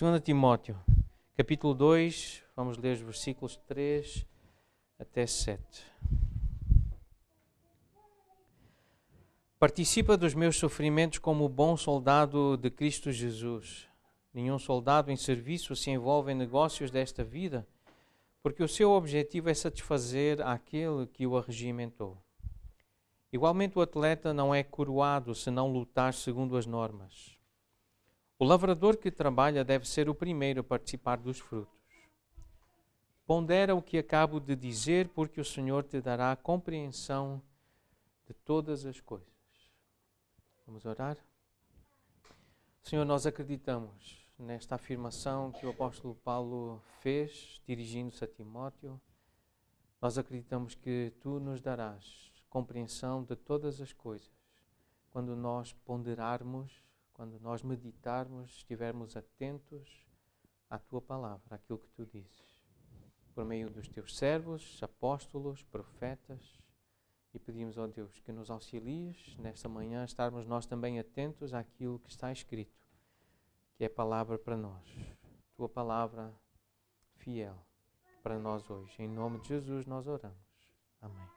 2 Timóteo, capítulo 2, vamos ler os versículos 3 até 7. Participa dos meus sofrimentos como bom soldado de Cristo Jesus. Nenhum soldado em serviço se envolve em negócios desta vida, porque o seu objetivo é satisfazer aquele que o arregimentou. Igualmente o atleta não é coroado se não lutar segundo as normas. O lavrador que trabalha deve ser o primeiro a participar dos frutos. Pondera o que acabo de dizer, porque o Senhor te dará a compreensão de todas as coisas. Vamos orar? Senhor, nós acreditamos nesta afirmação que o apóstolo Paulo fez, dirigindo-se a Timóteo. Nós acreditamos que tu nos darás compreensão de todas as coisas quando nós ponderarmos, quando nós meditarmos, estivermos atentos à tua palavra, àquilo que tu dizes, por meio dos teus servos, apóstolos, profetas, e pedimos ao Deus que nos auxilies nesta manhã, estarmos nós também atentos àquilo que está escrito, que é palavra para nós, tua palavra fiel para nós hoje. Em nome de Jesus nós oramos. Amém.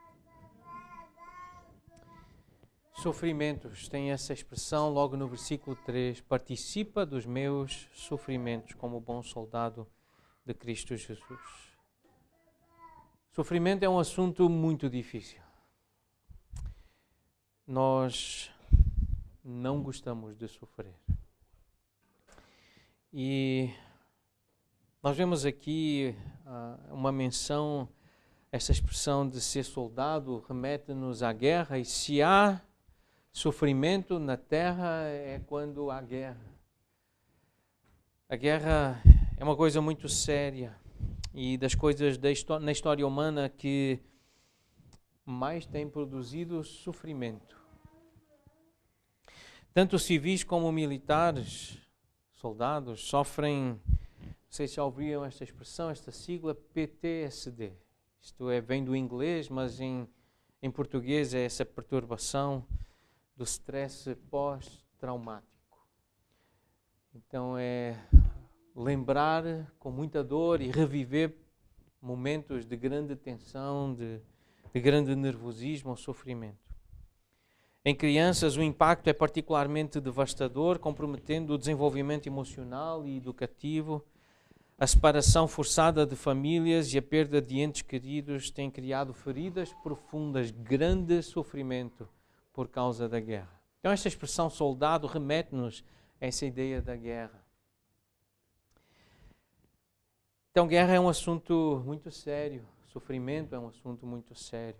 Sofrimentos, tem essa expressão logo no versículo 3, participa dos meus sofrimentos como bom soldado de Cristo Jesus. Sofrimento é um assunto muito difícil. Nós não gostamos de sofrer. E nós vemos aqui uma menção, essa expressão de ser soldado remete-nos à guerra, e se há sofrimento na terra é quando há guerra. A guerra é uma coisa muito séria e das coisas na história humana que mais tem produzido sofrimento. Tanto civis como militares, soldados, sofrem, não sei se já ouviram esta expressão, esta sigla PTSD. Isto vem do inglês, mas em português é essa perturbação do stress pós-traumático. Então é lembrar com muita dor e reviver momentos de grande tensão, de grande nervosismo ou sofrimento. Em crianças o impacto é particularmente devastador, comprometendo o desenvolvimento emocional e educativo. A separação forçada de famílias e a perda de entes queridos têm criado feridas profundas, grande sofrimento por causa da guerra. Então esta expressão soldado remete-nos a essa ideia da guerra. Então guerra é um assunto muito sério, sofrimento é um assunto muito sério.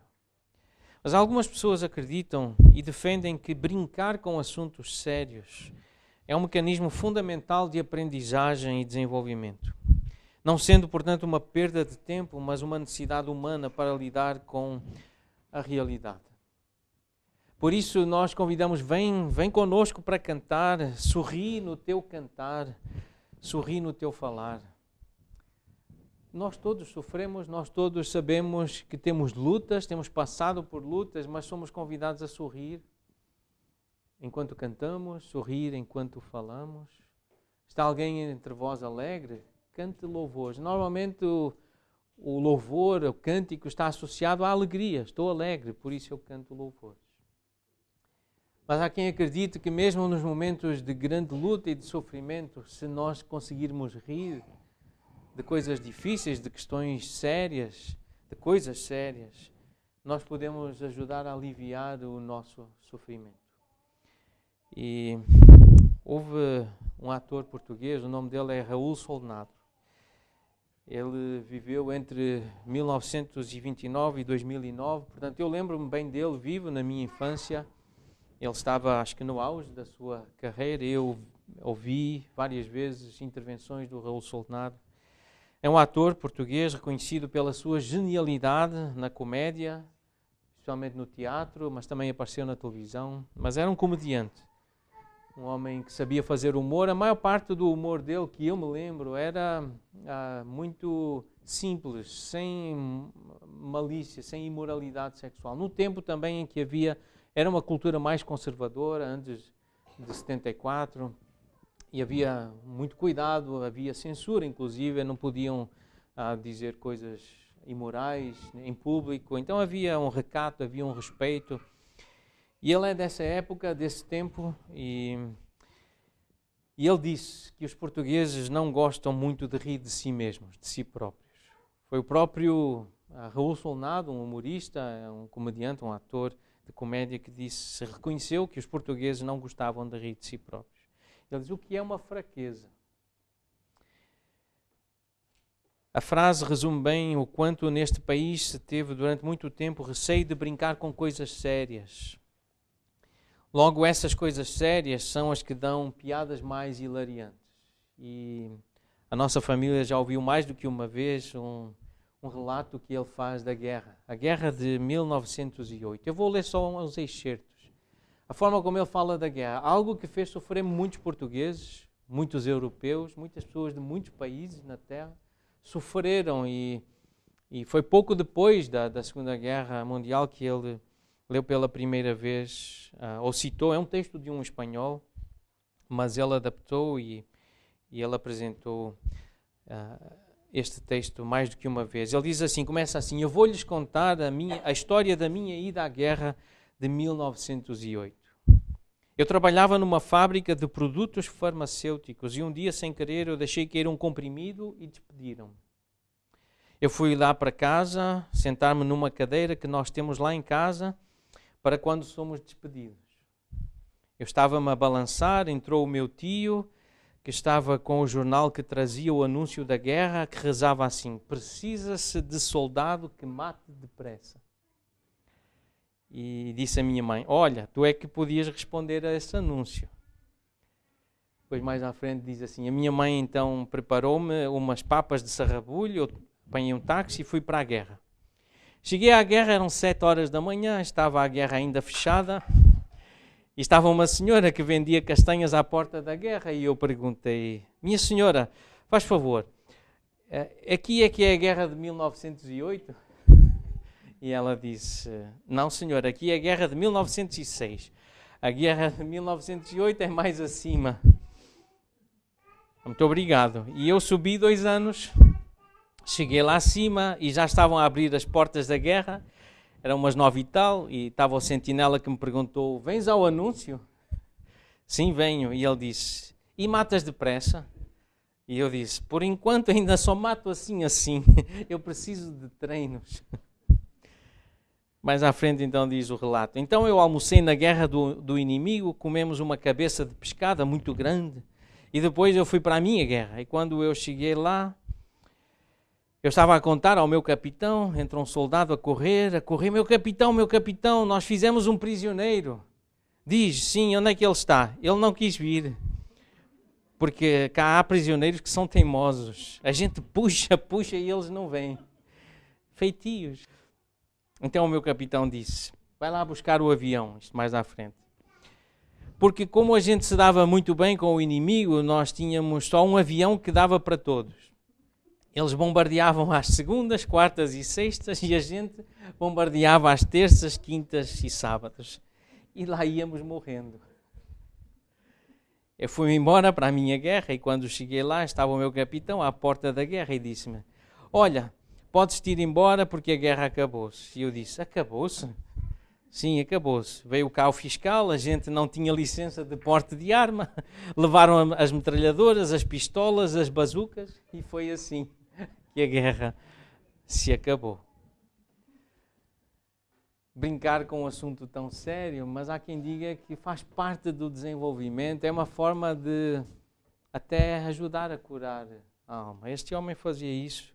Mas algumas pessoas acreditam e defendem que brincar com assuntos sérios é um mecanismo fundamental de aprendizagem e desenvolvimento. Não sendo, portanto, uma perda de tempo, mas uma necessidade humana para lidar com a realidade. Por isso nós convidamos, vem conosco para cantar, sorri no teu cantar, sorri no teu falar. Nós todos sofremos, nós todos sabemos que temos lutas, temos passado por lutas, mas somos convidados a sorrir enquanto cantamos, sorrir enquanto falamos. Está alguém entre vós alegre? Cante louvores. Normalmente o louvor, o cântico está associado à alegria. Estou alegre, por isso eu canto louvores. Mas há quem acredite que mesmo nos momentos de grande luta e de sofrimento, se nós conseguirmos rir de coisas difíceis, de questões sérias, de coisas sérias, nós podemos ajudar a aliviar o nosso sofrimento. E houve um ator português, o nome dele é Raul Solnado. Ele viveu entre 1929 e 2009, portanto eu lembro-me bem dele, vivo na minha infância. Ele estava, acho que no auge da sua carreira. Eu ouvi várias vezes intervenções do Raul Solnado. É um ator português reconhecido pela sua genialidade na comédia, especialmente no teatro, mas também apareceu na televisão. Mas era um comediante, um homem que sabia fazer humor. A maior parte do humor dele, que eu me lembro, era muito simples, sem malícia, sem imoralidade sexual. No tempo também em que era uma cultura mais conservadora, antes de 74, E havia muito cuidado, havia censura, inclusive, não podiam dizer coisas imorais em público. Então havia um recato, havia um respeito. E ele é dessa época, desse tempo, e ele disse que os portugueses não gostam muito de rir de si mesmos, de si próprios. Foi o próprio Raul Solnado, um humorista, um comediante, um ator de comédia, que disse, reconheceu que os portugueses não gostavam de rir de si próprios. Ele diz, o que é uma fraqueza? A frase resume bem o quanto neste país se teve durante muito tempo receio de brincar com coisas sérias. Logo, essas coisas sérias são as que dão piadas mais hilariantes. E a nossa família já ouviu mais do que uma vez um relato que ele faz da guerra. A guerra de 1908. Eu vou ler só uns excertos. A forma como ele fala da guerra. Algo que fez sofrer muitos portugueses, muitos europeus, muitas pessoas de muitos países na Terra sofreram. E foi pouco depois da Segunda Guerra Mundial que ele leu pela primeira vez, ou citou, é um texto de um espanhol, mas ele adaptou e ele apresentou este texto mais do que uma vez. Ele diz assim, começa assim, eu vou-lhes contar a história da minha ida à guerra de 1908. Eu trabalhava numa fábrica de produtos farmacêuticos e um dia, sem querer, eu deixei cair um comprimido e despediram-me. Eu fui lá para casa, sentar-me numa cadeira que nós temos lá em casa para quando somos despedidos. Eu estava-me a balançar, entrou o meu tio, que estava com o jornal que trazia o anúncio da guerra, que rezava assim, precisa-se de soldado que mate depressa. E disse a minha mãe, olha, tu é que podias responder a esse anúncio. Depois mais à frente diz assim, a minha mãe então preparou-me umas papas de sarrabulho, eu apanhei um táxi e fui para a guerra. Cheguei à guerra, eram 7 horas da manhã, estava a guerra ainda fechada, e estava uma senhora que vendia castanhas à porta da guerra, e eu perguntei, minha senhora, faz favor, aqui é que é a guerra de 1908? E ela disse, não senhor, aqui é a guerra de 1906. A guerra de 1908 é mais acima. Muito obrigado. E eu subi 2 anos, cheguei lá acima e já estavam a abrir as portas da guerra. Eram umas 9 e tal, e estava o sentinela que me perguntou, vens ao anúncio? Sim, venho. E ele disse, e matas depressa? E eu disse, por enquanto ainda só mato assim. Eu preciso de treinos. Mais à frente então diz o relato. Então eu almocei na guerra do inimigo, comemos uma cabeça de pescada muito grande e depois eu fui para a minha guerra. E quando eu cheguei lá, eu estava a contar ao meu capitão, entra um soldado a correr, meu capitão, nós fizemos um prisioneiro. Diz, sim, onde é que ele está? Ele não quis vir, porque cá há prisioneiros que são teimosos. A gente puxa e eles não vêm. Feitios. Então o meu capitão disse, vai lá buscar o avião, isto mais à frente. Porque como a gente se dava muito bem com o inimigo, nós tínhamos só um avião que dava para todos. Eles bombardeavam às segundas, quartas e sextas e a gente bombardeava às terças, quintas e sábados. E lá íamos morrendo. Eu fui embora para a minha guerra e quando cheguei lá estava o meu capitão à porta da guerra e disse-me, olha, podes-te ir embora porque a guerra acabou-se. E eu disse, acabou-se? Sim, acabou-se. Veio cá o fiscal, a gente não tinha licença de porte de arma, levaram as metralhadoras, as pistolas, as bazucas e foi assim que a guerra se acabou. Brincar com um assunto tão sério, mas há quem diga que faz parte do desenvolvimento, é uma forma de até ajudar a curar a alma. Este homem fazia isso.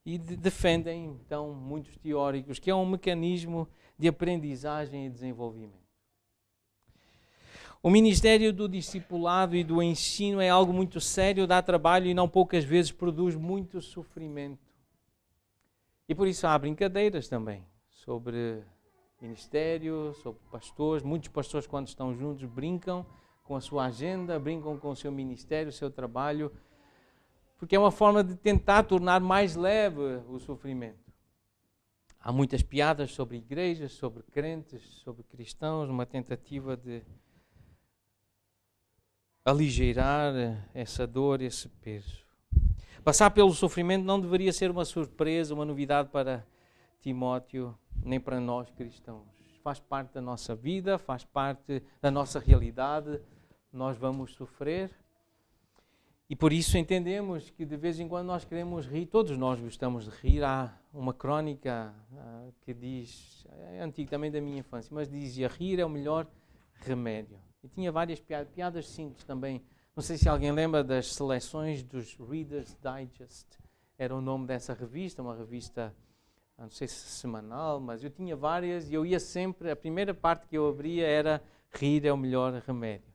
E defendem, então, muitos teóricos, que é um mecanismo de aprendizagem e desenvolvimento. O ministério do discipulado e do ensino é algo muito sério, dá trabalho e não poucas vezes produz muito sofrimento. E por isso há brincadeiras também sobre ministério, sobre pastores. Muitos pastores, quando estão juntos, brincam com a sua agenda, brincam com o seu ministério, o seu trabalho, porque é uma forma de tentar tornar mais leve o sofrimento. Há muitas piadas sobre igrejas, sobre crentes, sobre cristãos, uma tentativa de aligeirar essa dor, esse peso. Passar pelo sofrimento não deveria ser uma surpresa, uma novidade para Timóteo, nem para nós cristãos. Faz parte da nossa vida, faz parte da nossa realidade. Nós vamos sofrer. E por isso entendemos que de vez em quando nós queremos rir, todos nós gostamos de rir. Há uma crónica que diz, é antiga também da minha infância, mas dizia: rir é o melhor remédio. E tinha várias piadas simples também. Não sei se alguém lembra das seleções dos Reader's Digest. Era o nome dessa revista, uma revista, não sei se semanal, mas eu tinha várias e eu ia sempre, a primeira parte que eu abria era rir é o melhor remédio.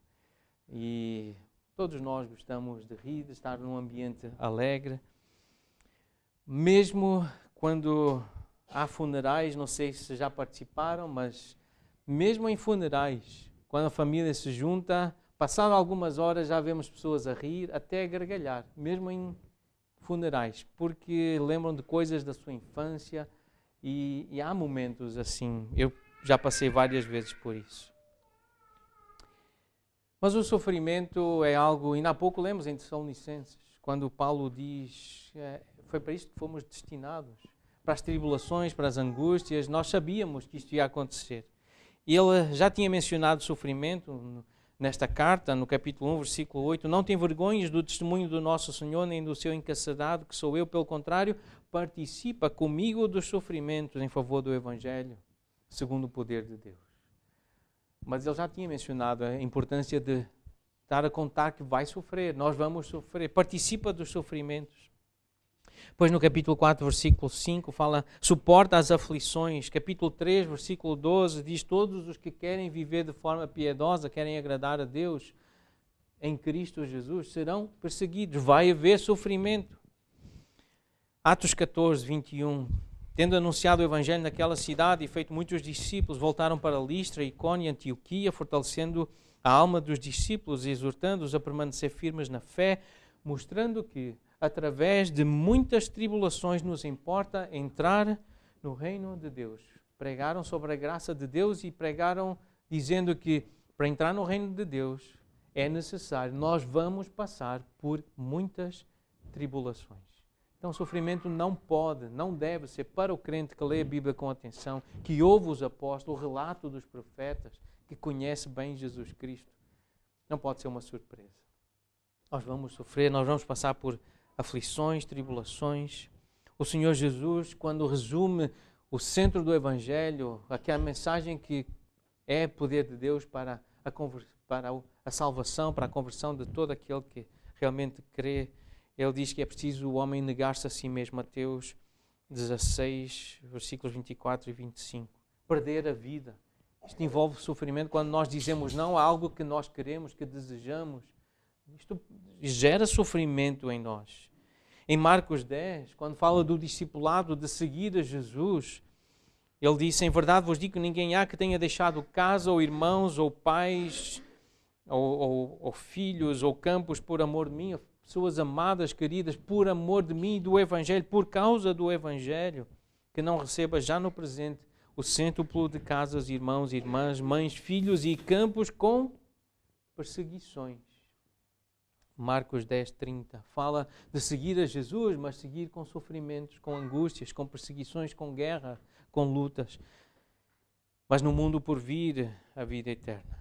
E todos nós gostamos de rir, de estar num ambiente alegre. Mesmo quando há funerais, não sei se já participaram, mas mesmo em funerais, quando a família se junta, passado algumas horas já vemos pessoas a rir, até a gargalhar, mesmo em funerais, porque lembram de coisas da sua infância e há momentos assim. Eu já passei várias vezes por isso. Mas o sofrimento é algo, ainda há pouco lemos em Tessalonicenses, quando Paulo diz, foi para isto que fomos destinados, para as tribulações, para as angústias. Nós sabíamos que isto ia acontecer. E ele já tinha mencionado o sofrimento nesta carta, no capítulo 1, versículo 8. Não te envergonhes do testemunho do nosso Senhor, nem do seu encarcerado, que sou eu, pelo contrário, participa comigo dos sofrimentos em favor do Evangelho, segundo o poder de Deus. Mas ele já tinha mencionado a importância de estar a contar que vai sofrer, nós vamos sofrer, participa dos sofrimentos. Depois no capítulo 4, versículo 5, fala, suporta as aflições. Capítulo 3, versículo 12, diz, todos os que querem viver de forma piedosa, querem agradar a Deus em Cristo Jesus, serão perseguidos, vai haver sofrimento. Atos 14, 21, tendo anunciado o Evangelho naquela cidade e feito muitos discípulos, voltaram para Listra, Icônio e Antioquia, fortalecendo a alma dos discípulos e exortando-os a permanecer firmes na fé, mostrando que, através de muitas tribulações, nos importa entrar no reino de Deus. Pregaram sobre a graça de Deus e pregaram dizendo que, para entrar no reino de Deus, é necessário, nós vamos passar por muitas tribulações. Então, o sofrimento não pode, não deve ser para o crente que lê a Bíblia com atenção, que ouve os apóstolos, o relato dos profetas, que conhece bem Jesus Cristo. Não pode ser uma surpresa. Nós vamos sofrer, nós vamos passar por aflições, tribulações. O Senhor Jesus, quando resume o centro do Evangelho, aquela mensagem que é poder de Deus para a salvação, para a conversão de todo aquele que realmente crê, ele diz que é preciso o homem negar-se a si mesmo. Mateus 16, versículos 24 e 25. Perder a vida. Isto envolve sofrimento quando nós dizemos não a algo que nós queremos, que desejamos. Isto gera sofrimento em nós. Em Marcos 10, quando fala do discipulado, de seguir a Jesus, ele disse, em verdade vos digo que ninguém há que tenha deixado casa, ou irmãos, ou pais, ou filhos, ou campos por amor de mim, pessoas amadas, queridas, por amor de mim e do Evangelho, por causa do Evangelho, que não receba já no presente o cêntuplo de casas, irmãos, irmãs, mães, filhos e campos com perseguições. Marcos 10, 30 fala de seguir a Jesus, mas seguir com sofrimentos, com angústias, com perseguições, com guerra, com lutas. Mas no mundo por vir, a vida eterna.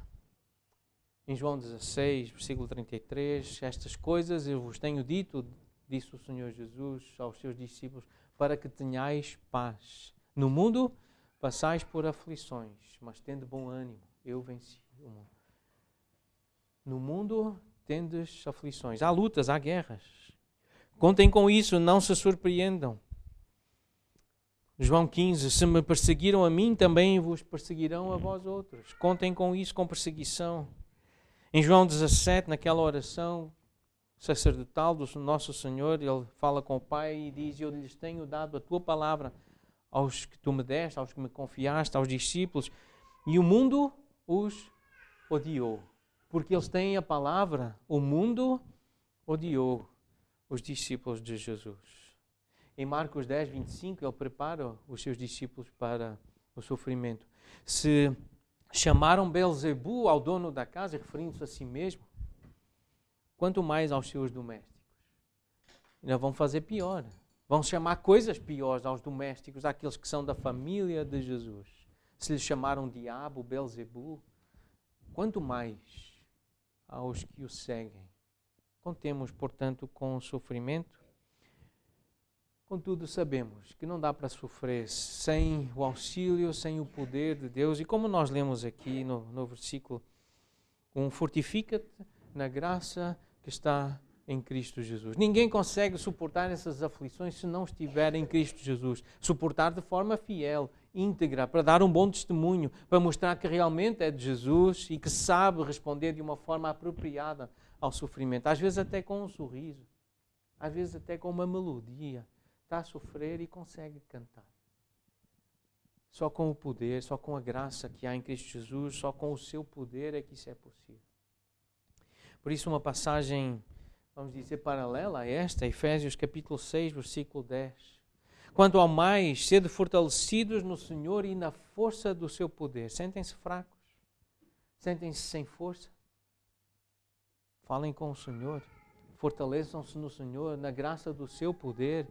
Em João 16, versículo 33, estas coisas eu vos tenho dito, disse o Senhor Jesus aos seus discípulos, para que tenhais paz. No mundo passais por aflições, mas tende bom ânimo, eu venci o mundo. No mundo tendes aflições, há lutas, há guerras. Contem com isso, não se surpreendam. João 15, se me perseguiram a mim, também vos perseguirão a vós outros. Contem com isso, com perseguição. Em João 17, naquela oração sacerdotal do nosso Senhor, ele fala com o Pai e diz, eu lhes tenho dado a tua palavra aos que tu me deste, aos que me confiaste, aos discípulos, e o mundo os odiou. Porque eles têm a palavra, o mundo odiou os discípulos de Jesus. Em Marcos 10, 25, ele prepara os seus discípulos para o sofrimento. Se chamaram Belzebu ao dono da casa, referindo-se a si mesmo, quanto mais aos seus domésticos. Ainda vão fazer pior. Vão chamar coisas piores aos domésticos, àqueles que são da família de Jesus. Se lhes chamaram diabo, Belzebu, quanto mais aos que o seguem. Contemos, portanto, com o sofrimento. Contudo, sabemos que não dá para sofrer sem o auxílio, sem o poder de Deus. E como nós lemos aqui no versículo 1, fortifica-te na graça que está em Cristo Jesus. Ninguém consegue suportar essas aflições se não estiver em Cristo Jesus. Suportar de forma fiel, íntegra, para dar um bom testemunho, para mostrar que realmente é de Jesus e que sabe responder de uma forma apropriada ao sofrimento. Às vezes até com um sorriso, às vezes até com uma melodia. Está a sofrer e consegue cantar. Só com o poder, só com a graça que há em Cristo Jesus, só com o seu poder é que isso é possível. Por isso uma passagem, vamos dizer, paralela a esta, Efésios capítulo 6, versículo 10. Quanto ao mais, sede fortalecidos no Senhor e na força do seu poder. Sentem-se fracos? Sentem-se sem força? Falem com o Senhor. Fortaleçam-se no Senhor, na graça do seu poder.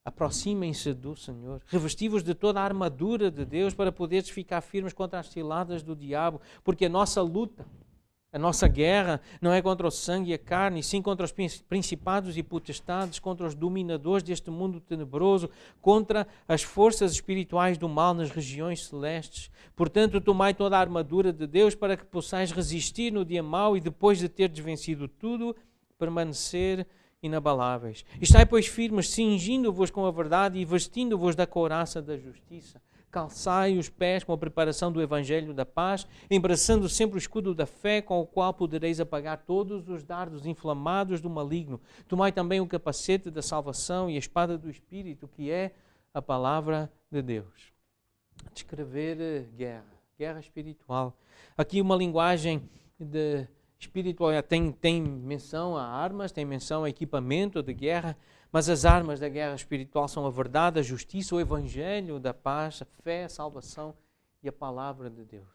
Aproximem-se do Senhor. Revestivos de toda a armadura de Deus para poderes ficar firmes contra as ciladas do diabo. Porque a nossa luta, a nossa guerra não é contra o sangue e a carne, e sim contra os principados e potestades, contra os dominadores deste mundo tenebroso, contra as forças espirituais do mal nas regiões celestes. Portanto, tomai toda a armadura de Deus para que possais resistir no dia mau e depois de teres vencido tudo, permanecer inabaláveis. Estai, pois, firmes, cingindo-vos com a verdade e vestindo-vos da couraça da justiça. Calçai os pés com a preparação do Evangelho da paz, embraçando sempre o escudo da fé, com o qual podereis apagar todos os dardos inflamados do maligno. Tomai também o capacete da salvação e a espada do Espírito, que é a palavra de Deus. Descrever guerra espiritual. Aqui uma linguagem de espiritual, tem menção a armas, tem menção a equipamento de guerra, mas as armas da guerra espiritual são a verdade, a justiça, o Evangelho da paz, a fé, a salvação e a palavra de Deus.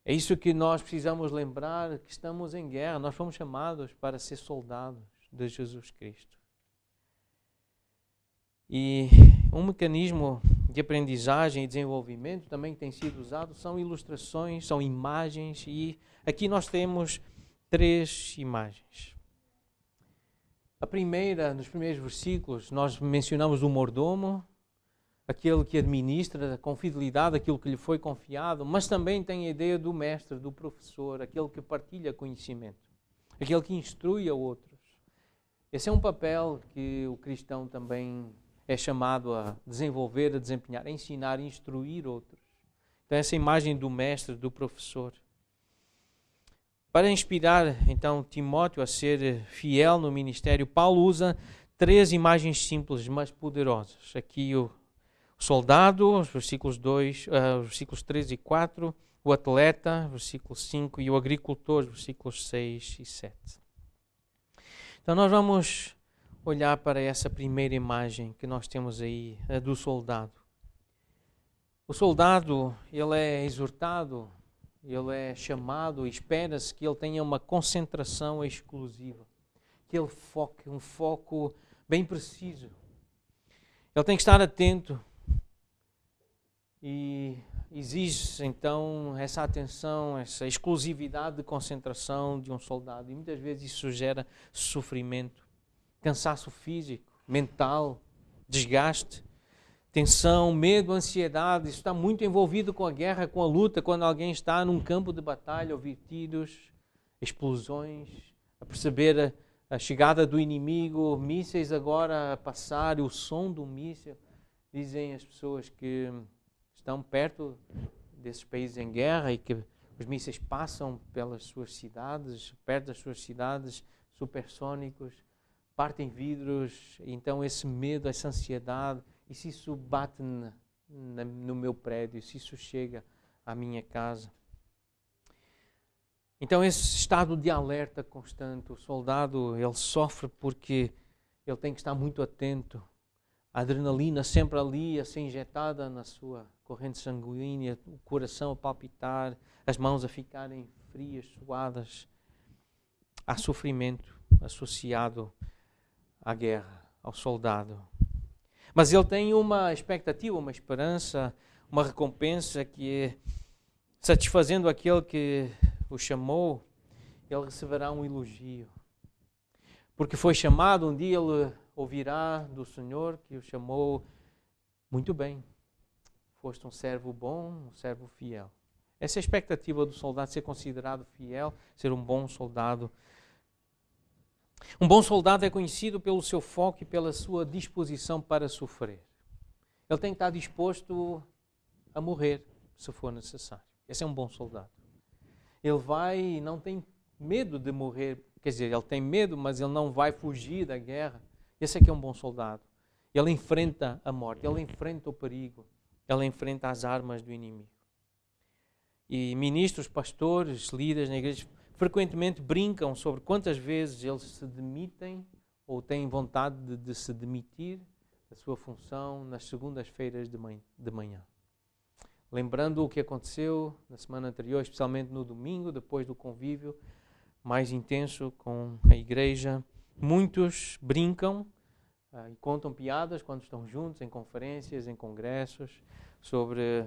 É isso que nós precisamos lembrar, que estamos em guerra. Nós fomos chamados para ser soldados de Jesus Cristo. E um mecanismo de aprendizagem e desenvolvimento também que tem sido usado são ilustrações, são imagens, e aqui nós temos 3 imagens. A primeira, nos primeiros versículos, nós mencionamos o mordomo, aquele que administra com fidelidade aquilo que lhe foi confiado, mas também tem a ideia do mestre, do professor, aquele que partilha conhecimento, aquele que instrui a outros. Esse é um papel que o cristão também é chamado a desenvolver, a desempenhar, a ensinar, a instruir outros. Então essa imagem do mestre, do professor. Para inspirar, então, Timóteo a ser fiel no ministério, Paulo usa 3 imagens simples, mas poderosas. Aqui o soldado, os versículos 3 e 4, o atleta, versículo 5, e o agricultor, versículos 6 e 7. Então nós vamos olhar para essa primeira imagem que nós temos aí, a do soldado. O soldado, ele é exortado, ele é chamado, espera-se que ele tenha uma concentração exclusiva, que ele foque, um foco bem preciso. Ele tem que estar atento e exige então essa atenção, essa exclusividade de concentração de um soldado. E muitas vezes isso gera sofrimento, cansaço físico, mental, desgaste, tensão, medo, ansiedade. Isso está muito envolvido com a guerra, com a luta, quando alguém está num campo de batalha, ouvir tiros, explosões, a perceber a chegada do inimigo, mísseis agora a passar, o som do míssil. Dizem as pessoas que estão perto desses países em guerra e que os mísseis passam pelas suas cidades, perto das suas cidades, supersônicos, partem vidros. Então esse medo, essa ansiedade, e se isso bate no meu prédio, se isso chega à minha casa. Então esse estado de alerta constante, o soldado, ele sofre porque ele tem que estar muito atento. A adrenalina sempre ali a ser injetada na sua corrente sanguínea, o coração a palpitar, as mãos a ficarem frias, suadas. há sofrimento associado à guerra, ao soldado. Mas ele tem uma expectativa, uma esperança, uma recompensa que é, satisfazendo aquele que o chamou, ele receberá um elogio. Porque foi chamado, um dia ele ouvirá do Senhor que o chamou, muito bem, foste um servo bom, um servo fiel. Essa é a expectativa do soldado, ser considerado fiel, ser um bom soldado. Um bom soldado é conhecido pelo seu foco e pela sua disposição para sofrer. Ele tem que estar disposto a morrer, se for necessário. Esse é um bom soldado. Ele vai e não tem medo de morrer. Quer dizer, ele tem medo, mas ele não vai fugir da guerra. Esse é que é um bom soldado. Ele enfrenta a morte, ele enfrenta o perigo, ele enfrenta as armas do inimigo. E ministros, pastores, líderes na igreja frequentemente brincam sobre quantas vezes eles se demitem ou têm vontade de se demitir da sua função nas segundas-feiras de manhã. Lembrando o que aconteceu na semana anterior, especialmente no domingo, depois do convívio mais intenso com a igreja. Muitos brincam e contam piadas quando estão juntos em conferências, em congressos, sobre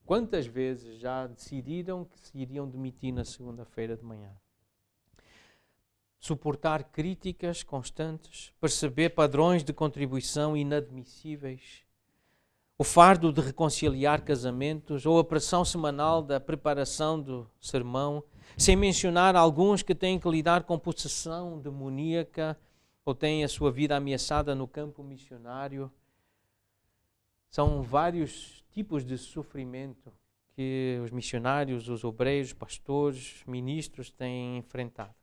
quantas vezes já decidiram que se iriam demitir na segunda-feira de manhã. Suportar críticas constantes, perceber padrões de contribuição inadmissíveis, o fardo de reconciliar casamentos ou a pressão semanal da preparação do sermão, sem mencionar alguns que têm que lidar com possessão demoníaca ou têm a sua vida ameaçada no campo missionário. São vários tipos de sofrimento que os missionários, os obreiros, pastores, ministros têm enfrentado.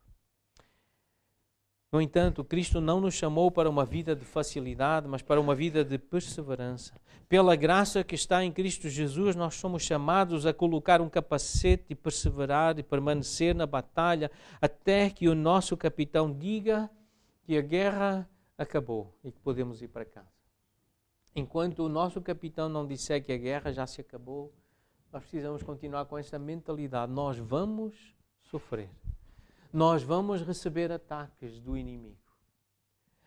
No entanto, Cristo não nos chamou para uma vida de facilidade, mas para uma vida de perseverança. Pela graça que está em Cristo Jesus, nós somos chamados a colocar um capacete e perseverar e permanecer na batalha até que o nosso capitão diga que a guerra acabou e que podemos ir para casa. Enquanto o nosso capitão não disser que a guerra já se acabou, nós precisamos continuar com essa mentalidade. Nós vamos sofrer. Nós vamos receber ataques do inimigo.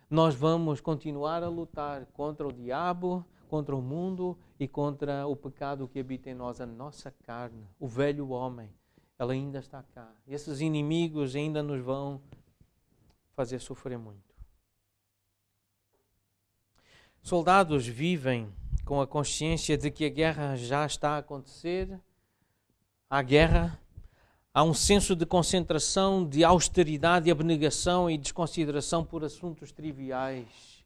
Nós vamos continuar a lutar contra o diabo, contra o mundo e contra o pecado que habita em nós, a nossa carne, o velho homem. Ela ainda está cá. E esses inimigos ainda nos vão fazer sofrer muito. Soldados vivem com a consciência de que a guerra já está a acontecer. Há guerra. Há um senso de concentração, de austeridade, abnegação e desconsideração por assuntos triviais.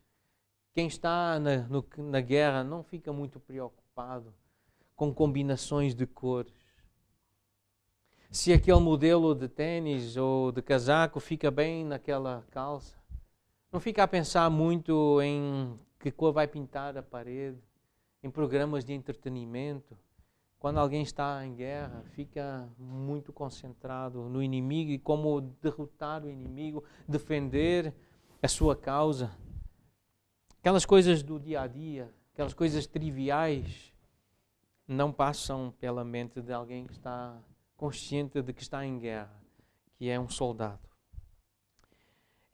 Quem está na guerra não fica muito preocupado com combinações de cores. Se aquele modelo de tênis ou de casaco fica bem naquela calça, não fica a pensar muito em que cor vai pintar a parede, em programas de entretenimento. Quando alguém está em guerra, fica muito concentrado no inimigo e como derrotar o inimigo, defender a sua causa. Aquelas coisas do dia a dia, aquelas coisas triviais, não passam pela mente de alguém que está consciente de que está em guerra, que é um soldado.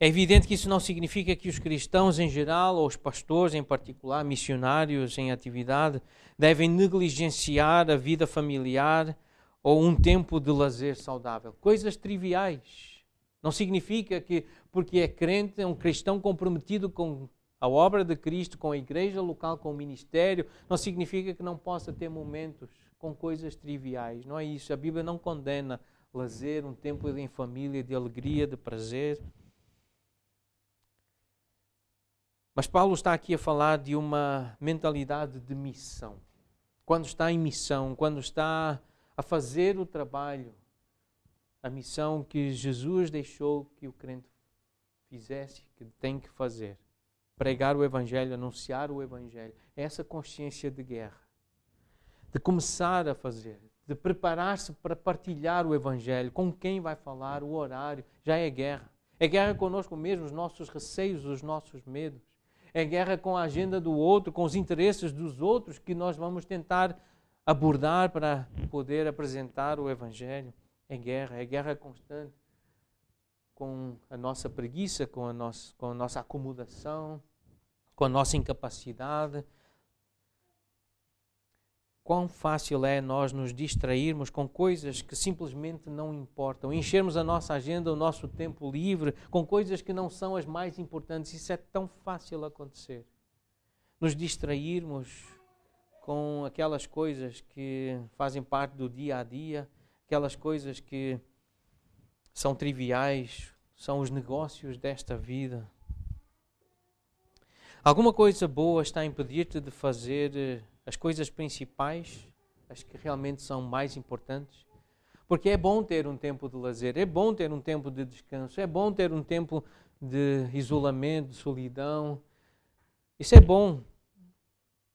É evidente que isso não significa que os cristãos em geral, ou os pastores em particular, missionários em atividade, devem negligenciar a vida familiar ou um tempo de lazer saudável. Coisas triviais. Não significa que, porque é crente, é um cristão comprometido com a obra de Cristo, com a igreja local, com o ministério, não significa que não possa ter momentos com coisas triviais. Não é isso. A Bíblia não condena lazer, um tempo em família, de alegria, de prazer. Mas Paulo está aqui a falar de uma mentalidade de missão. Quando está em missão, quando está a fazer o trabalho, a missão que Jesus deixou que o crente fizesse, que tem que fazer. Pregar o Evangelho, anunciar o Evangelho. É essa consciência de guerra. De começar a fazer, de preparar-se para partilhar o Evangelho. Com quem vai falar, o horário, já é guerra. É guerra conosco mesmo, os nossos receios, os nossos medos. É guerra com a agenda do outro, com os interesses dos outros que nós vamos tentar abordar para poder apresentar o Evangelho. É guerra constante com a nossa preguiça, com a nossa acomodação, com a nossa incapacidade. Quão fácil é nós nos distrairmos com coisas que simplesmente não importam, enchermos a nossa agenda, o nosso tempo livre, com coisas que não são as mais importantes. Isso é tão fácil acontecer. Nos distrairmos com aquelas coisas que fazem parte do dia a dia, aquelas coisas que são triviais, são os negócios desta vida. Alguma coisa boa está a impedir-te de fazer as coisas principais, as que realmente são mais importantes? Porque é bom ter um tempo de lazer, é bom ter um tempo de descanso, é bom ter um tempo de isolamento, de solidão. Isso é bom,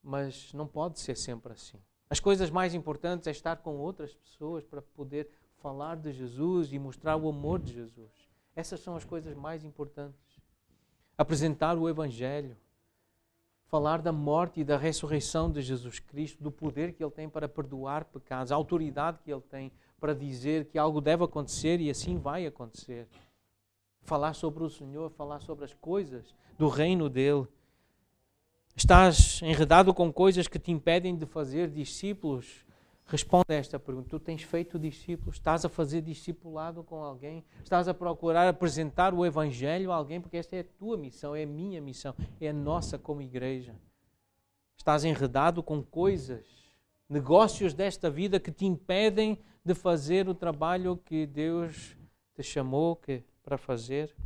mas não pode ser sempre assim. As coisas mais importantes é estar com outras pessoas para poder falar de Jesus e mostrar o amor de Jesus. Essas são as coisas mais importantes. Apresentar o Evangelho. Falar da morte e da ressurreição de Jesus Cristo, do poder que Ele tem para perdoar pecados, a autoridade que Ele tem para dizer que algo deve acontecer e assim vai acontecer. Falar sobre o Senhor, falar sobre as coisas do reino dEle. Estás enredado com coisas que te impedem de fazer discípulos? Responde a esta pergunta. Tu tens feito discípulos? Estás a fazer discipulado com alguém? Estás a procurar apresentar o Evangelho a alguém? Porque esta é a tua missão, é a minha missão, é a nossa como igreja. Estás enredado com coisas, negócios desta vida que te impedem de fazer o trabalho que Deus te chamou para fazer?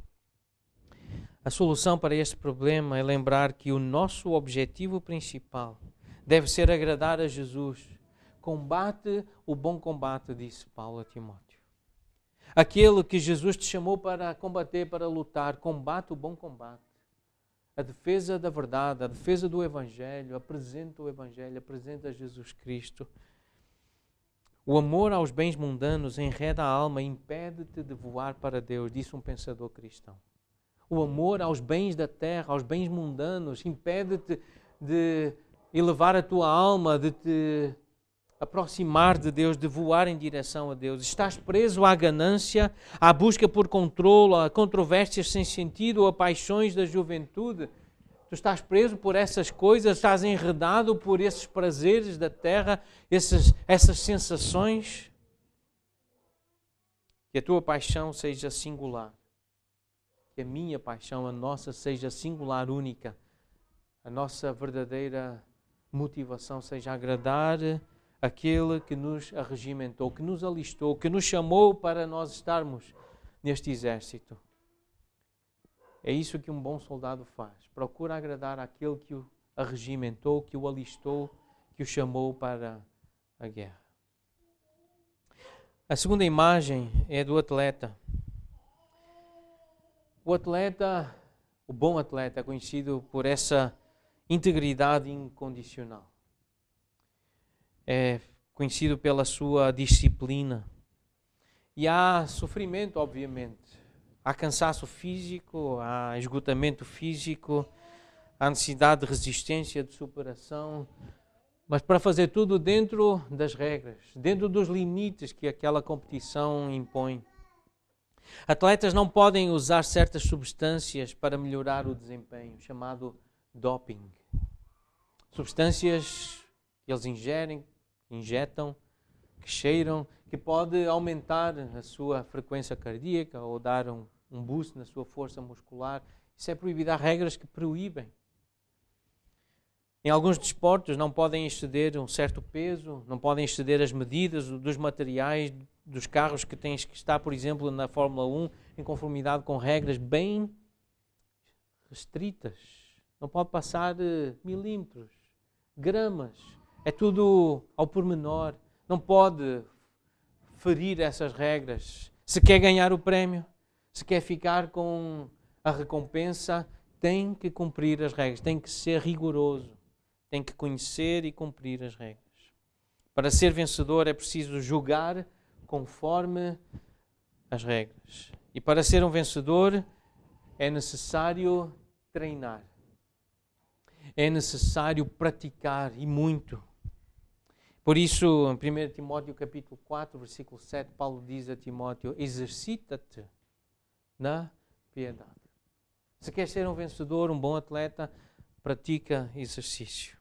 A solução para este problema é lembrar que o nosso objetivo principal deve ser agradar a Jesus. Combate o bom combate, disse Paulo a Timóteo. Aquele que Jesus te chamou para combater, para lutar, combate o bom combate. A defesa da verdade, a defesa do Evangelho, apresenta o Evangelho, apresenta Jesus Cristo. O amor aos bens mundanos enreda a alma e impede-te de voar para Deus, disse um pensador cristão. O amor aos bens da terra, aos bens mundanos, impede-te de elevar a tua alma, de te aproximar de Deus, de voar em direção a Deus. Estás preso à ganância, à busca por controlo, a controvérsias sem sentido, a paixões da juventude. Tu estás preso por essas coisas, estás enredado por esses prazeres da terra, essas sensações. Que a tua paixão seja singular. Que a minha paixão, a nossa, seja singular, única. A nossa verdadeira motivação seja agradar aquele que nos arregimentou, que nos alistou, que nos chamou para nós estarmos neste exército. É isso que um bom soldado faz. Procura agradar aquele que o arregimentou, que o alistou, que o chamou para a guerra. A segunda imagem é do atleta. O bom atleta é conhecido por essa integridade incondicional. É conhecido pela sua disciplina. E há sofrimento, obviamente. Há cansaço físico, há esgotamento físico, há necessidade de resistência, de superação. Mas para fazer tudo dentro das regras, dentro dos limites que aquela competição impõe. Atletas não podem usar certas substâncias para melhorar o desempenho, chamado doping. Substâncias que eles injetam, que cheiram, que pode aumentar a sua frequência cardíaca ou dar um boost na sua força muscular. Isso é proibido. Há regras que proíbem. Em alguns desportos não podem exceder um certo peso, não podem exceder as medidas dos materiais dos carros que tens que estar, por exemplo, na Fórmula 1, em conformidade com regras bem restritas. Não pode passar milímetros, gramas. É tudo ao pormenor. Não pode ferir essas regras. Se quer ganhar o prémio, se quer ficar com a recompensa, tem que cumprir as regras, tem que ser rigoroso, tem que conhecer e cumprir as regras. Para ser vencedor é preciso jogar conforme as regras. E para ser um vencedor é necessário treinar. É necessário praticar e muito. Por isso, em 1 Timóteo capítulo 4, versículo 7, Paulo diz a Timóteo: exercita-te na piedade. Se quer ser um vencedor, um bom atleta, pratica exercício.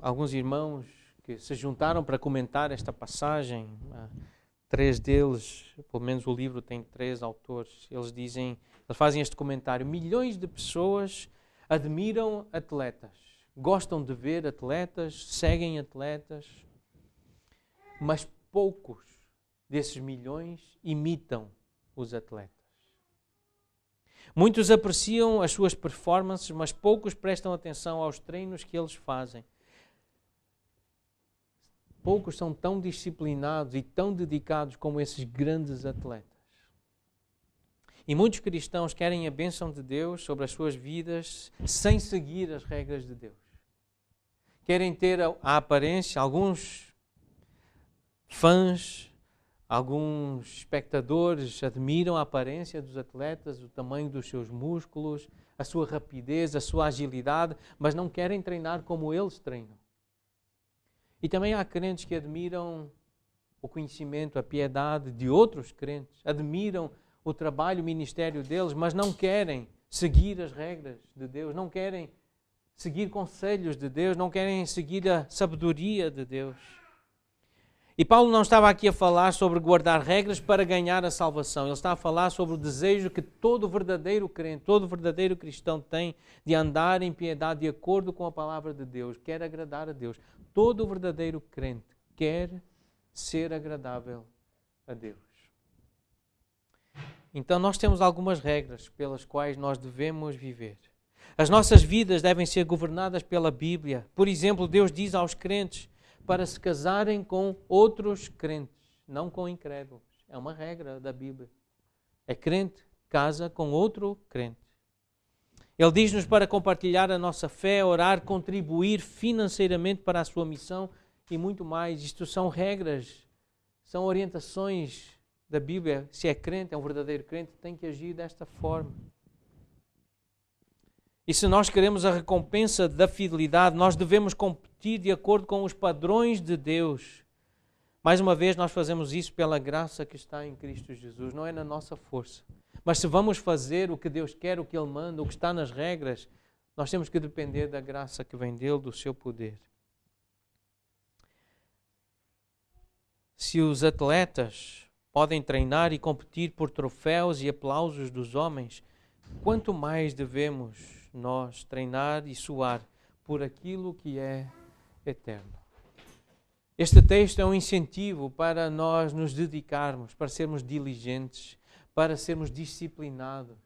Alguns irmãos que se juntaram para comentar esta passagem, 3 deles, pelo menos o livro tem 3 autores, eles fazem este comentário: milhões de pessoas admiram atletas, gostam de ver atletas, seguem atletas, mas poucos desses milhões imitam os atletas. Muitos apreciam as suas performances, mas poucos prestam atenção aos treinos que eles fazem. Poucos são tão disciplinados e tão dedicados como esses grandes atletas. E muitos cristãos querem a bênção de Deus sobre as suas vidas sem seguir as regras de Deus. Querem ter a aparência, alguns fãs, alguns espectadores admiram a aparência dos atletas, o tamanho dos seus músculos, a sua rapidez, a sua agilidade, mas não querem treinar como eles treinam. E também há crentes que admiram o conhecimento, a piedade de outros crentes, admiram o trabalho, o ministério deles, mas não querem seguir as regras de Deus, não querem seguir conselhos de Deus, não querem seguir a sabedoria de Deus. E Paulo não estava aqui a falar sobre guardar regras para ganhar a salvação. Ele está a falar sobre o desejo que todo verdadeiro crente, todo verdadeiro cristão tem de andar em piedade de acordo com a palavra de Deus, quer agradar a Deus. Todo verdadeiro crente quer ser agradável a Deus. Então nós temos algumas regras pelas quais nós devemos viver. As nossas vidas devem ser governadas pela Bíblia. Por exemplo, Deus diz aos crentes para se casarem com outros crentes, não com incrédulos. É uma regra da Bíblia. É crente, casa com outro crente. Ele diz-nos para compartilhar a nossa fé, orar, contribuir financeiramente para a sua missão e muito mais. Isto são regras, são orientações da Bíblia. Se é crente, é um verdadeiro crente, tem que agir desta forma. E se nós queremos a recompensa da fidelidade, nós devemos competir de acordo com os padrões de Deus. Mais uma vez, nós fazemos isso pela graça que está em Cristo Jesus, não é na nossa força. Mas se vamos fazer o que Deus quer, o que Ele manda, o que está nas regras, nós temos que depender da graça que vem dEle, do seu poder. Se os atletas podem treinar e competir por troféus e aplausos dos homens, quanto mais devemos nós treinar e suar por aquilo que é eterno. Este texto é um incentivo para nós nos dedicarmos, para sermos diligentes, para sermos disciplinados,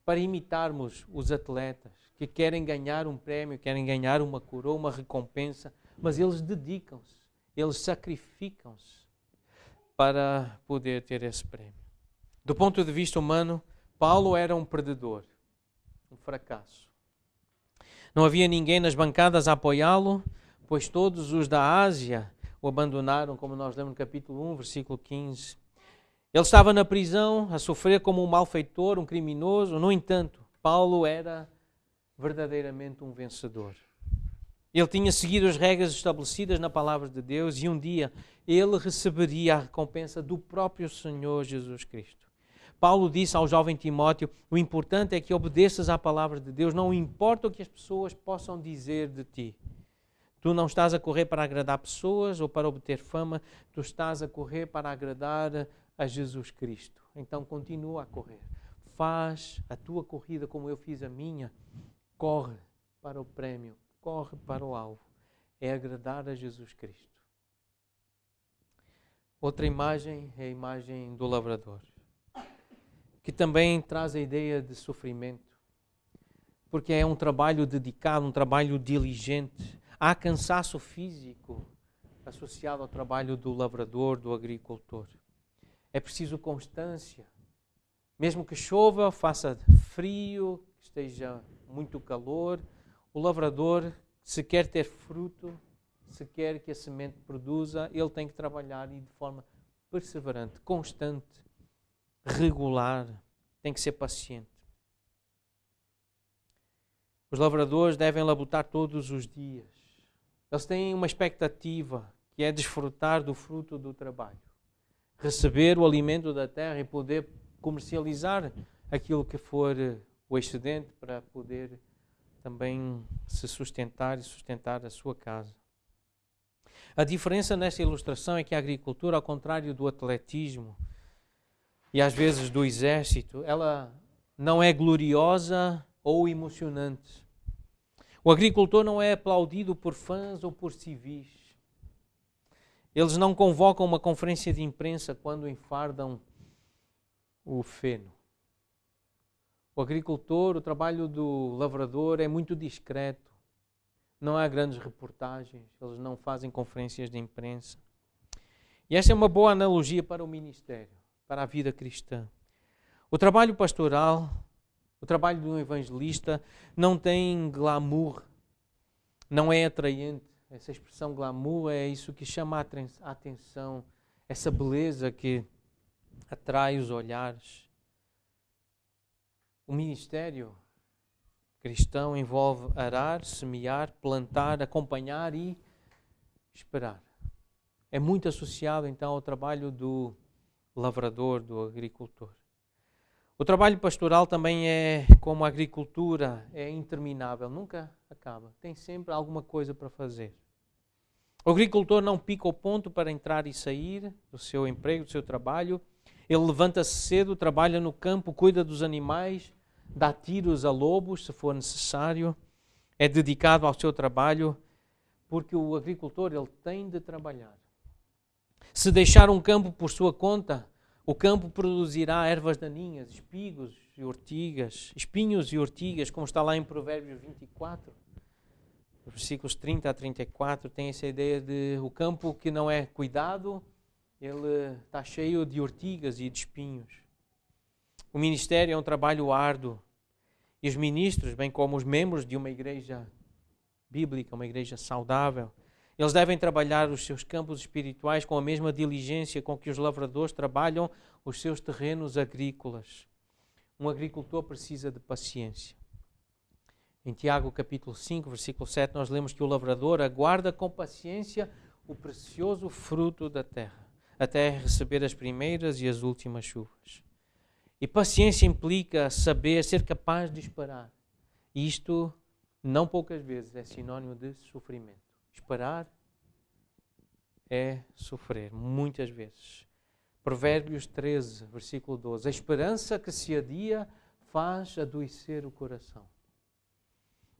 para imitarmos os atletas que querem ganhar um prémio, querem ganhar uma coroa, uma recompensa, mas eles dedicam-se, eles sacrificam-se para poder ter esse prémio. Do ponto de vista humano, Paulo era um perdedor, um fracasso. Não havia ninguém nas bancadas a apoiá-lo, pois todos os da Ásia o abandonaram, como nós lemos no capítulo 1, versículo 15. Ele estava na prisão, a sofrer como um malfeitor, um criminoso. No entanto, Paulo era verdadeiramente um vencedor. Ele tinha seguido as regras estabelecidas na palavra de Deus e um dia ele receberia a recompensa do próprio Senhor Jesus Cristo. Paulo disse ao jovem Timóteo: o importante é que obedeças à palavra de Deus, não importa o que as pessoas possam dizer de ti. Tu não estás a correr para agradar pessoas ou para obter fama, tu estás a correr para agradar a Jesus Cristo. Então continua a correr. Faz a tua corrida como eu fiz a minha. Corre para o prémio, corre para o alvo. É agradar a Jesus Cristo. Outra imagem é a imagem do lavrador, que também traz a ideia de sofrimento, porque é um trabalho dedicado, um trabalho diligente. Há cansaço físico associado ao trabalho do lavrador, do agricultor. É preciso constância. Mesmo que chova, faça frio, esteja muito calor, o lavrador, se quer ter fruto, se quer que a semente produza, ele tem que trabalhar e de forma perseverante, constante, regular, tem que ser paciente. Os lavradores devem labutar todos os dias. Eles têm uma expectativa, que é desfrutar do fruto do trabalho. receber o alimento da terra e poder comercializar aquilo que for o excedente para poder também se sustentar e sustentar a sua casa. A diferença nesta ilustração é que a agricultura, ao contrário do atletismo e às vezes do exército, ela não é gloriosa ou emocionante. O agricultor não é aplaudido por fãs ou por civis. Eles não convocam uma conferência de imprensa quando enfardam o feno. O agricultor, o trabalho do lavrador é muito discreto. Não há grandes reportagens, eles não fazem conferências de imprensa. E esta é uma boa analogia para o ministério, para a vida cristã. O trabalho pastoral, o trabalho de um evangelista não tem glamour, não é atraente. Essa expressão glamour é isso que chama a atenção, essa beleza que atrai os olhares. O ministério cristão envolve arar, semear, plantar, acompanhar e esperar. É muito associado então ao trabalho do lavrador, do agricultor. O trabalho pastoral também é como a agricultura, é interminável, nunca acaba. Tem sempre alguma coisa para fazer. O agricultor não pica o ponto para entrar e sair do seu emprego, do seu trabalho. Ele levanta-se cedo, trabalha no campo, cuida dos animais, dá tiros a lobos, se for necessário. É dedicado ao seu trabalho, porque o agricultor ele tem de trabalhar. Se deixar um campo por sua conta, o campo produzirá ervas daninhas, espinhos e ortigas, como está lá em Provérbios 24. Versículos 30 a 34, tem essa ideia de o campo que não é cuidado, ele está cheio de ortigas e de espinhos. O ministério é um trabalho árduo. E os ministros, bem como os membros de uma igreja bíblica, uma igreja saudável, eles devem trabalhar os seus campos espirituais com a mesma diligência com que os lavradores trabalham os seus terrenos agrícolas. Um agricultor precisa de paciência. Em Tiago capítulo 5, versículo 7, nós lemos que o lavrador aguarda com paciência o precioso fruto da terra, até receber as primeiras e as últimas chuvas. E paciência implica saber, ser capaz de esperar. E isto, não poucas vezes, é sinónimo de sofrimento. Esperar é sofrer, muitas vezes. Provérbios 13, versículo 12. A esperança que se adia faz adoecer o coração.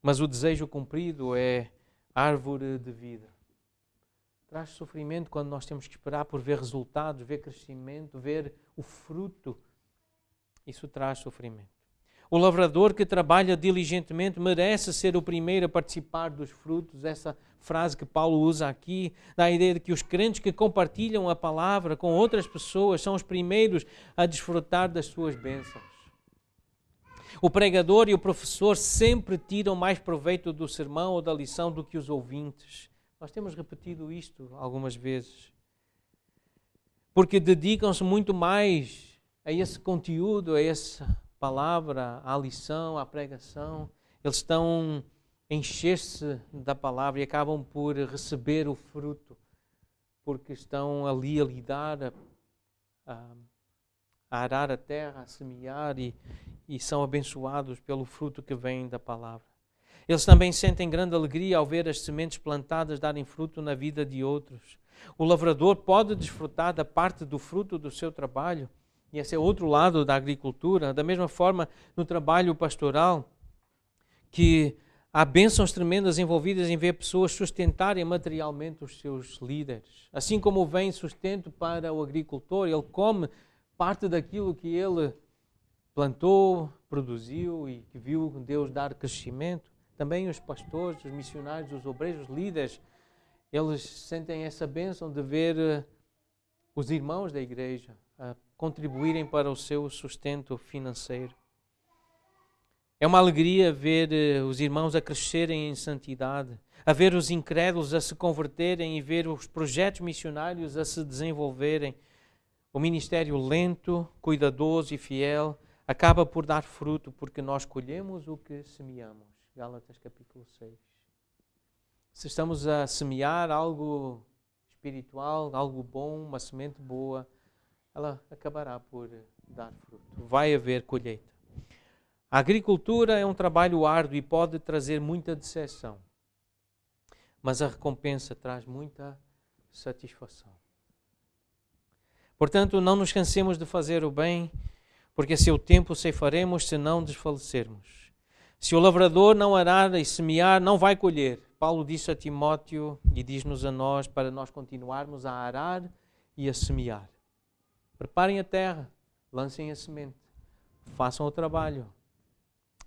Mas o desejo cumprido é árvore de vida. Traz sofrimento quando nós temos que esperar por ver resultados, ver crescimento, ver o fruto. Isso traz sofrimento. O lavrador que trabalha diligentemente merece ser o primeiro a participar dos frutos. Essa frase que Paulo usa aqui dá a ideia de que os crentes que compartilham a palavra com outras pessoas são os primeiros a desfrutar das suas bênçãos. O pregador e o professor sempre tiram mais proveito do sermão ou da lição do que os ouvintes. Nós temos repetido isto algumas vezes. Porque dedicam-se muito mais a esse conteúdo, a essa palavra, à lição, à pregação. Eles estão a encher-se da palavra e acabam por receber o fruto, porque estão ali a lidar, a arar a terra, a semear e são abençoados pelo fruto que vem da palavra. Eles também sentem grande alegria ao ver as sementes plantadas darem fruto na vida de outros. O lavrador pode desfrutar da parte do fruto do seu trabalho, e esse é outro lado da agricultura. Da mesma forma, no trabalho pastoral, que há bênçãos tremendas envolvidas em ver pessoas sustentarem materialmente os seus líderes. Assim como vem sustento para o agricultor, ele come parte daquilo que ele plantou, produziu e que viu Deus dar crescimento. Também os pastores, os missionários, os obreiros, os líderes, eles sentem essa bênção de ver os irmãos da igreja a contribuírem para o seu sustento financeiro. É uma alegria ver os irmãos a crescerem em santidade, a ver os incrédulos a se converterem e ver os projetos missionários a se desenvolverem. O ministério lento, cuidadoso e fiel acaba por dar fruto porque nós colhemos o que semeamos. Gálatas capítulo 6. Se estamos a semear algo espiritual, algo bom, uma semente boa, ela acabará por dar fruto. Vai haver colheita. A agricultura é um trabalho árduo e pode trazer muita decepção, mas a recompensa traz muita satisfação. Portanto, não nos cansemos de fazer o bem, porque a seu tempo ceifaremos se não desfalecermos. Se o lavrador não arar e semear, não vai colher. Paulo disse a Timóteo e diz-nos a nós para nós continuarmos a arar e a semear. Preparem a terra, lancem a semente, façam o trabalho,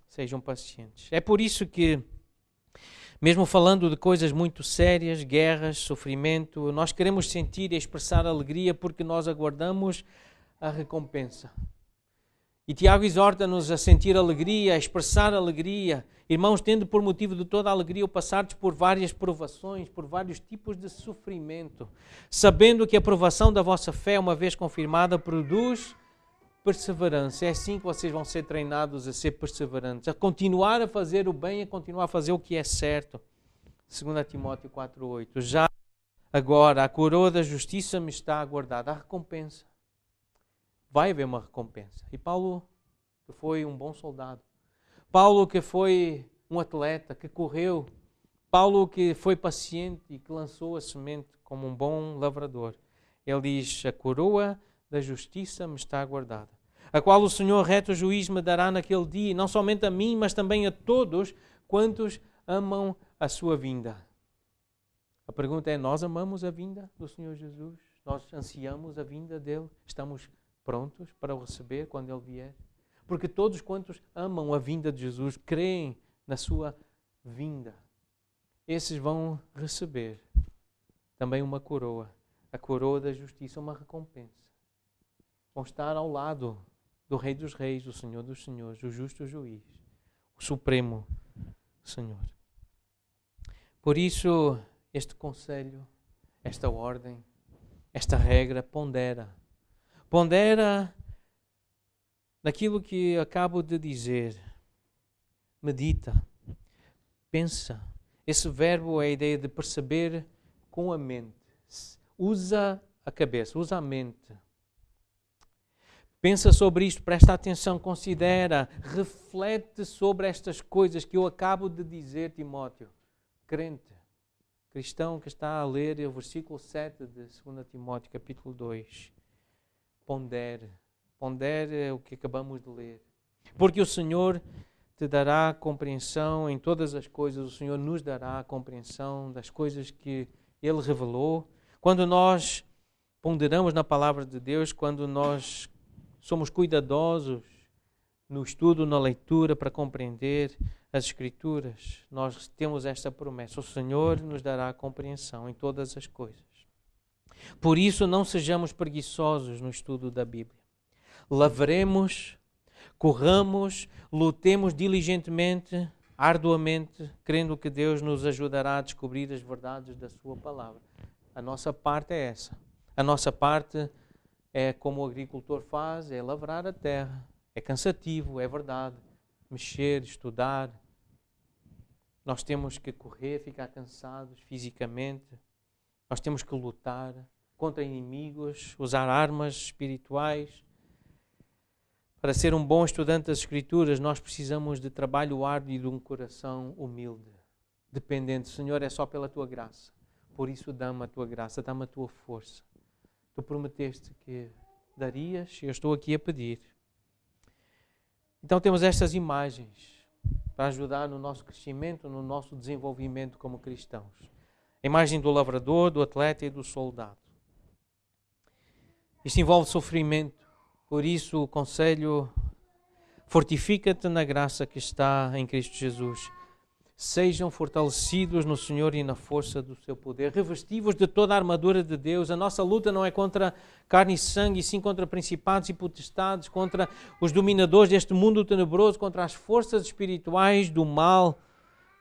sejam pacientes. É por isso que, mesmo falando de coisas muito sérias, guerras, sofrimento, nós queremos sentir e expressar alegria porque nós aguardamos a recompensa. E Tiago exorta-nos a sentir alegria, a expressar alegria. Irmãos, tendo por motivo de toda a alegria o passardes por várias provações, por vários tipos de sofrimento, sabendo que a provação da vossa fé, uma vez confirmada, produz perseverança. É assim que vocês vão ser treinados a ser perseverantes, a continuar a fazer o bem, a continuar a fazer o que é certo. 2 Timóteo 4,8. Já agora a coroa da justiça me está aguardada, a recompensa. Vai haver uma recompensa. E Paulo, que foi um bom soldado, Paulo, que foi um atleta, que correu, Paulo, que foi paciente e que lançou a semente como um bom lavrador, ele diz: a coroa da justiça me está aguardada, a qual o Senhor reto juiz me dará naquele dia, não somente a mim, mas também a todos quantos amam a sua vinda. A pergunta é: nós amamos a vinda do Senhor Jesus? Nós ansiamos a vinda dele? Estamos prontos para o receber quando ele vier? Porque todos quantos amam a vinda de Jesus, creem na sua vinda, esses vão receber também uma coroa, a coroa da justiça, uma recompensa. Vão estar ao lado do Rei dos Reis, o Senhor dos Senhores, o justo juiz, o Supremo Senhor. Por isso, este conselho, esta ordem, esta regra pondera naquilo que acabo de dizer. Medita, pensa. Esse verbo é a ideia de perceber com a mente. Usa a cabeça, usa a mente. Pensa sobre isto, presta atenção, considera, reflete sobre estas coisas que eu acabo de dizer, Timóteo. Crente, cristão que está a ler o versículo 7 de 2 Timóteo, capítulo 2. Pondere o que acabamos de ler. Porque o Senhor te dará compreensão em todas as coisas, o Senhor nos dará a compreensão das coisas que Ele revelou. Quando nós ponderamos na palavra de Deus, quando nós somos cuidadosos no estudo, na leitura, para compreender as Escrituras, nós temos esta promessa: o Senhor nos dará a compreensão em todas as coisas. Por isso, não sejamos preguiçosos no estudo da Bíblia. Lavremos, corramos, lutemos diligentemente, arduamente, crendo que Deus nos ajudará a descobrir as verdades da sua palavra. A nossa parte é essa. A nossa parte é como o agricultor faz, é lavrar a terra. É cansativo, é verdade. Mexer, estudar. Nós temos que correr, ficar cansados fisicamente. Nós temos que lutar contra inimigos, usar armas espirituais. Para ser um bom estudante das Escrituras, nós precisamos de trabalho árduo e de um coração humilde, dependente. Senhor, é só pela Tua graça. Por isso, dá-me a Tua graça, dá-me a Tua força. Tu prometeste que darias e eu estou aqui a pedir. Então temos estas imagens para ajudar no nosso crescimento, no nosso desenvolvimento como cristãos. A imagem do lavrador, do atleta e do soldado. Isto envolve sofrimento. Por isso o conselho: fortifica-te na graça que está em Cristo Jesus. Sejam fortalecidos no Senhor e na força do seu poder. Revesti-vos de toda a armadura de Deus. A nossa luta não é contra carne e sangue, e sim contra principados e potestades, contra os dominadores deste mundo tenebroso, contra as forças espirituais do mal.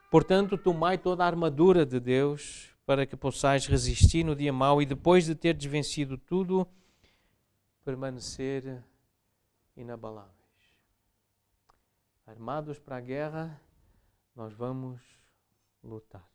Portanto, tomai toda a armadura de Deus para que possais resistir no dia mau e depois de teres vencido tudo, permanecer inabaláveis. Armados para a guerra, nós vamos lutar.